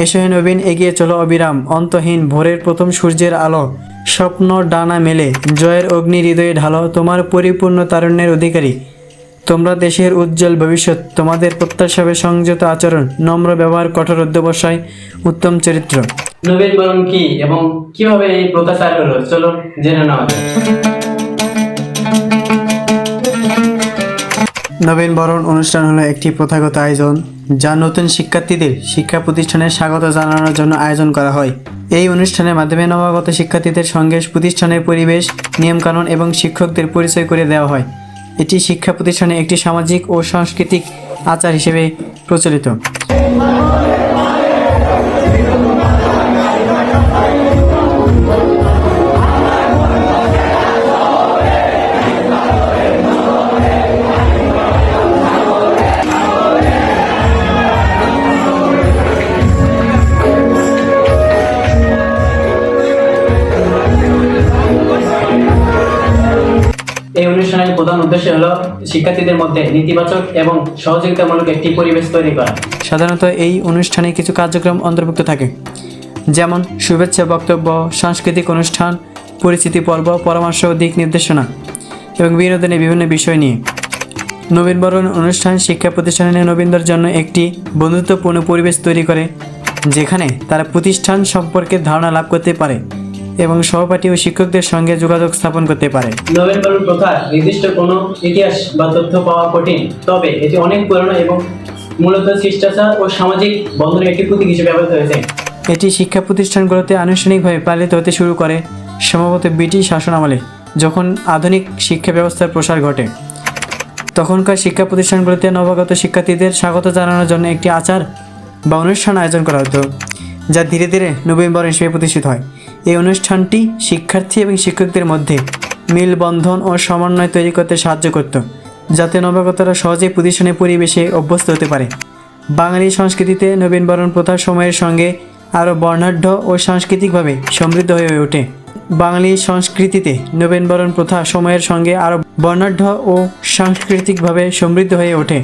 এসো হে নবীন, এগিয়ে চলো অবিরাম, অন্তহীন ভোরের প্রথম সূর্যের আলো, স্বপ্ন ডানা মেলে, জয়ের অগ্নি হৃদয়ে ঢালো, তোমার পরিপূর্ণ তারুণ্যের অধিকারী তোমরা, দেশের উজ্জ্বল ভবিষ্যৎ, তোমাদের প্রত্যাশা হবে সংযত আচরণ, নম্র ব্যবহার, কঠোর অধ্যবসায়, উত্তম চরিত্র। নবীন বরণ কি এবং কিভাবে এই প্রথা চালু হলো, চলো জেনে নেওয়া যাক। নবীন বরণ অনুষ্ঠান হলো একটি প্রথাগত আয়োজন যা নতুন শিক্ষার্থীদের শিক্ষা প্রতিষ্ঠানে স্বাগত জানানোর জন্য আয়োজন করা হয়। এই অনুষ্ঠানের মাধ্যমে নবাগত শিক্ষার্থীদের সঙ্গে প্রতিষ্ঠানের পরিবেশ, নিয়মকানুন এবং শিক্ষকদের পরিচয় করে দেওয়া হয়। এটি শিক্ষা প্রতিষ্ঠানে একটি সামাজিক ও সাংস্কৃতিক আচার হিসেবে প্রচলিত। এই অনুষ্ঠানের প্রধান উদ্দেশ্য হলো শিক্ষার্থীদের মধ্যে নেতিবাচক এবং সহযোগিতামূলক একটি পরিবেশ তৈরি করা। সাধারণত এই অনুষ্ঠানে কিছু কার্যক্রম অন্তর্ভুক্ত থাকে, যেমন শুভেচ্ছা বক্তব্য, সাংস্কৃতিক অনুষ্ঠান, পরিচিতি পর্ব, পরামর্শ ও দিক নির্দেশনা এবং বিনোদনের বিভিন্ন বিষয় নিয়ে। নবীনবরণ অনুষ্ঠান শিক্ষা প্রতিষ্ঠানে নবীনদের জন্য একটি বন্ধুত্বপূর্ণ পরিবেশ তৈরি করে, যেখানে তারা প্রতিষ্ঠান সম্পর্কে ধারণা লাভ করতে পারে এবং সহপাঠী ও শিক্ষকদের সঙ্গে যোগাযোগ স্থাপন করতে পারে। নবীন বরণ প্রথা নির্দিষ্ট কোনো ইতিহাস বা তথ্য পাওয়া কঠিন, তবে এটি অনেক পুরনো এবং মূলত শিষ্টাচার ও সামাজিক বন্ধনের একটি প্রতীক হিসেবে ব্যবহৃত হয়েছে। এটি শিক্ষা প্রতিষ্ঠানগুলোতে আনুষ্ঠানিকভাবে পালিত হতে শুরু করে সম্ভবত ব্রিটিশ শাসনামলে, যখন আধুনিক শিক্ষা ব্যবস্থার প্রসার ঘটে। তখনকার শিক্ষা প্রতিষ্ঠানগুলোতে নবাগত শিক্ষার্থীদের স্বাগত জানানোর জন্য একটি আচার বা অনুষ্ঠান আয়োজন করা হতো, যা ধীরে ধীরে নবীনবরণ হিসেবে প্রতিষ্ঠিত হয়। এই অনুষ্ঠানটি শিক্ষার্থী এবং শিক্ষকদের মধ্যে মেলবন্ধন ও সমন্বয় তৈরি করতে সাহায্য করত, যাতে নবাগতরা সহজেই প্রতিষ্ঠানের পরিবেশে অভ্যস্ত হতে পারে। বাঙালি সংস্কৃতিতে নবীনবরণ প্রথা সময়ের সঙ্গে আরও বর্ণাঢ্য ও সাংস্কৃতিকভাবে সমৃদ্ধ হয়ে ওঠে। বাঙালি সংস্কৃতিতে নবীনবরণ প্রথা সময়ের সঙ্গে আরও বর্ণাঢ্য ও সাংস্কৃতিকভাবে সমৃদ্ধ হয়ে ওঠে,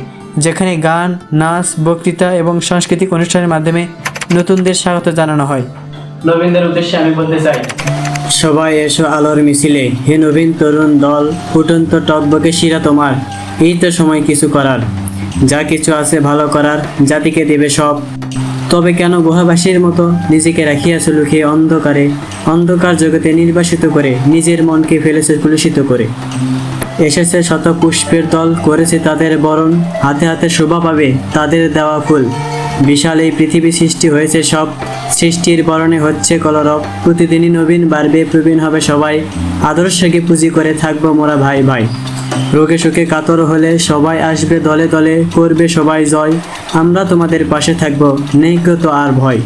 যেখানে গান, নাচ, বক্তৃতা এবং সাংস্কৃতিক অনুষ্ঠানের মাধ্যমে নতুনদের স্বাগত জানানো হয়। নবীনদের উদ্দেশ্যে আমি বলতে চাই, সবাই এসো আলোর মিছিলে, হে নবীন তরুণ দল, ফুটন্ত টকবকে শিরা তোমার, এই তো সময় কিছু করার, যা কিছু আছে ভালো করার, জাতিকে দেবে সব। তবে কেন গুহাবাসীর মতো নিজেকে রাখিয়াছ লুকিয়ে অন্ধকারে, অন্ধকার জগতে নির্বাসিত করে, নিজের মনকে ফেলেছে কলুষিত করে। এসেছে শত পুষ্পের দল, করেছে তাদের বরণ, হাতে হাতে শোভা পাবে তাদের দেওয়া ফুল। বিশাল এই পৃথিবী সৃষ্টি হয়েছে সব, সৃষ্টির বরণে হচ্ছে কলরব। প্রতিদিনই নবীন বাড়বে, প্রবীণ হবে সবাই, আদর্শকে পুঁজি করে থাকবো মোরা ভাই ভাই। রোগে শোকে কাতর হলে সবাই আসবে দলে দলে, করবে সবাই জয়, আমরা তোমাদের পাশে থাকবো, নেই তো আর ভয়।